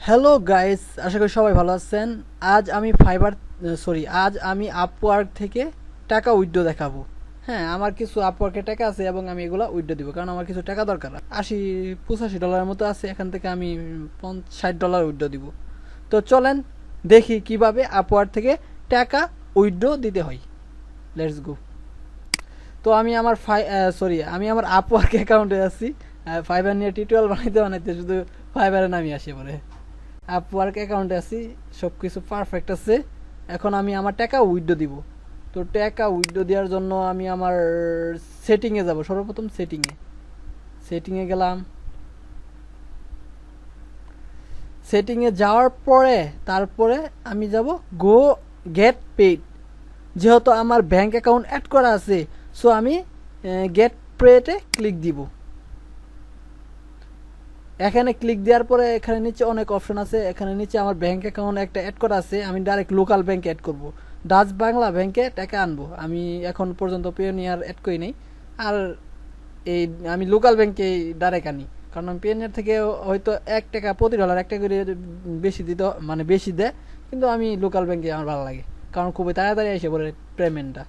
Hello guys, আশা করি সবাই ভালো আছেন। আজ আমি আপওয়ার্ক থেকে টাকা উইথড্র দেখাবো। হ্যাঁ, আমার কিছু আপওয়ার্কে টাকা আছে এবং আমি এগুলো উইথড্র দিব, কারণ আমার কিছু টাকা দরকার। 85 ডলারের মতো আছে, এখান থেকে আমি $60 উইথড্র দিব। তো চলেন দেখি কিভাবে আপওয়ার্ক থেকে টাকা উইথড্র দিতে হয়। Let's go. তো আমি আমার আপওয়ার্ক অ্যাকাউন্টে আছি। ফাইবার নিয়ে টিউটোরিয়াল বানাইতে বানাইতে শুধু ফাইবারের নামই আসে পরে। আপওয়ার্ক অ্যাকাউন্টে আছি, সব কিছু পারফেক্ট আছে। এখন আমি আমার টাকা উইথড্র দিব। তো টাকা উইথড্র দেওয়ার জন্য আমি আমার সেটিংয়ে যাব। সর্বপ্রথম সেটিংয়ে গেলাম। সেটিংয়ে যাওয়ার পরে তারপরে আমি যাব গো গেট পেইড। যেহেতু আমার ব্যাংক অ্যাকাউন্ট অ্যাড করা আছে, সো আমি গেট পেইডে ক্লিক দিব। এখানে ক্লিক দেওয়ার পরে এখানে নিচে অনেক অপশন আছে। এখানে নিচে আমার ব্যাংক অ্যাকাউন্ট একটা অ্যাড করা আছে, আমি ডাইরেক্ট লোকাল ব্যাংকে অ্যাড করব। ডাচ বাংলা ব্যাংকে টাকা আনবো। আমি এখন পর্যন্ত পিওনিয়ার অ্যাড করি নাই। আর এই আমি লোকাল ব্যাংকে ডাইরেক্ট আনি, কারণ আমি পিওনিয়ার থেকে হয়তো $1 প্রতি ডলার একটা করে বেশি দিতে, মানে বেশি দেয়, কিন্তু আমি লোকাল ব্যাংকে আমার ভালো লাগে, কারণ খুবই তাড়াতাড়ি এসে পড়ে পেমেন্টটা।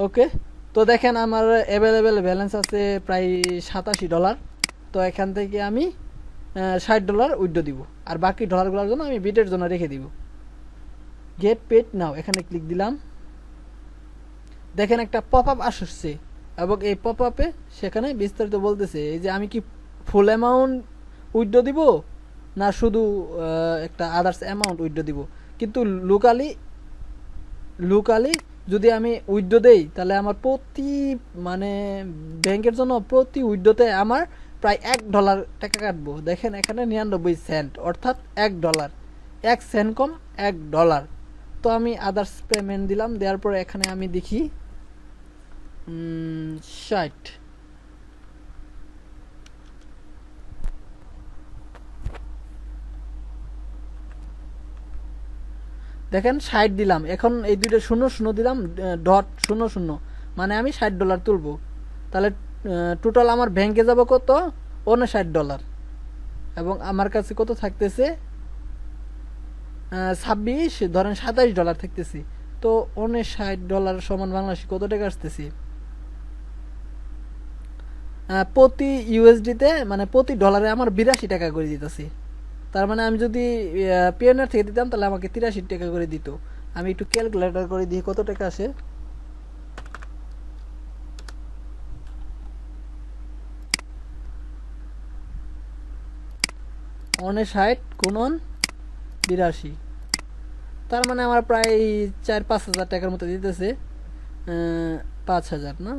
ওকে, তো দেখেন আমার অ্যাভেলেবেল ব্যালেন্স আছে প্রায় $87। তো এখান থেকে আমি $60 উইথড্র দিব, আর বাকি ডলারগুলোর জন্য আমি বিটের জন্য রেখে দিব। গেট পেড নাও, এখানে ক্লিক দিলাম। দেখেন একটা পপ আপ আসছে, এবং এই পপ আপে সেখানে বিস্তারিত বলতেছে এই যে আমি কি ফুল অ্যামাউন্ট উইথড্র দিব না শুধু একটা আদার্স অ্যামাউন্ট উইথড্র দিব। কিন্তু লোকালি যদি আমি উইথড্র দেই, তাহলে আমার মানে ব্যাংকের জন্য প্রতি উইথড্রতে আমার প্রায় $1 টাকা কাটবো। দেখেন এখানে 99 সেন্ট, অর্থাৎ $1, 1 সেন্ট কম $1। তো আমি আদার্স পেমেন্ট দিলাম। দেওয়ার পরে এখানে আমি দেখি 60। দেখেন 60 দিলাম। এখন এই দুইটা 00 দিলাম, .00, মানে আমি $60 তুলবো। তাহলে টোটাল আমার ব্যাংকে যাব কত, $59। এবং আমার কাছে কত থাকতেছে, 26, ধরেন $27 থাকতেছে। তো $59 সমান বাংলাদেশে কত টাকা আসতেছে, প্রতি ইউএসডিতে মানে প্রতি ডলারে আমার 82 টাকা করে দিতেছে। তার মানে আমি যদি পিএনআর থেকে দিতাম, তাহলে আমাকে 83 টাকা করে দিত। আমি একটু ক্যালকুলেটর করে দিই কত টাকা আসে। $59 গুণন 82, তার মানে আমার প্রায় 4-5 হাজার টাকার মতো দিতেছে। 5,000 না,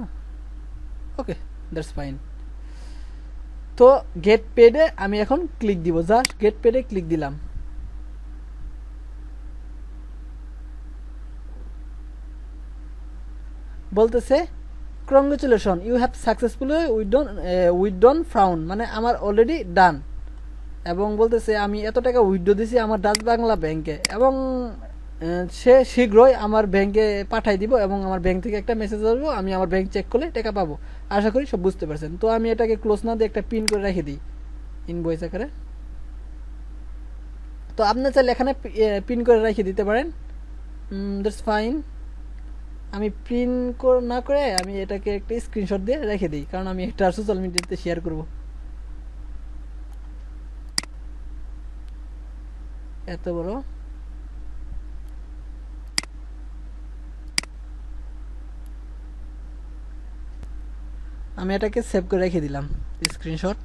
ওকে, দ্যাটস ফাইন। তো গেট পেডে আমি এখন ক্লিক দিব, জাস্ট গেট পেডে ক্লিক দিলাম। বলতেছে congratulation, you have successfully withdrawn fund, মানে আমার অলরেডি ডান। এবং বলতেছে আমি এত টাকা উইথড্র দিছি আমার ডাচ বাংলা ব্যাংকে, এবং সে শীঘ্রই আমার ব্যাংকে পাঠাই দিব, এবং আমার ব্যাংক থেকে একটা মেসেজ আসবো, আমি আমার ব্যাংক চেক করলে টাকা পাবো। আশা করি সব বুঝতে পারছেন। তো আমি এটাকে ক্লোজ না দিয়ে একটা পিন করে রেখে দিই ইনভয়েস আকারে। তো আপনি চাইলে এখানে পিন করে রেখে দিতে পারেন, দ্যাটস ফাইন। আমি প্রিন্ট না করে আমি এটাকে একটা স্ক্রিনশট দিয়ে রেখে দিই, কারণ আমি একটা সোশ্যাল মিডিয়াতে শেয়ার করব। এত বড় আমি এটাকে সেভ করে রেখে দিলাম স্ক্রিনশট।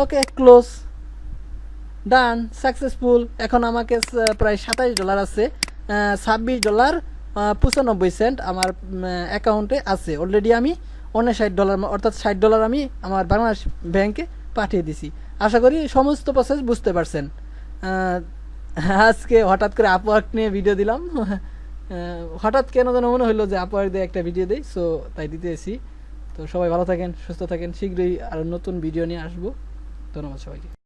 ওকে, ক্লোজ, ডান, সাকসেসফুল। এখন আমাকে প্রায় $27 আছে, $26.95 আমার অ্যাকাউন্টে আছে। অলরেডি আমি $59, অর্থাৎ $60 আমি আমার বাংলাদেশ ব্যাংকে পাঠিয়ে দিছি। আশা করি সমস্ত প্রসেস বুঝতে পারছেন। আজকে হঠাৎ করে আপওয়ার্ক নিয়ে ভিডিও দিলাম। হঠাৎ কেন যেন মনে হলো যে আপওয়ার্ক দিয়ে একটা ভিডিও দিই, সো তাই দিতে এসেছি। তো সবাই ভালো থাকেন, সুস্থ থাকেন, শীঘ্রই আরও নতুন ভিডিও নিয়ে আসবো। ধন্যবাদ সবাইকে।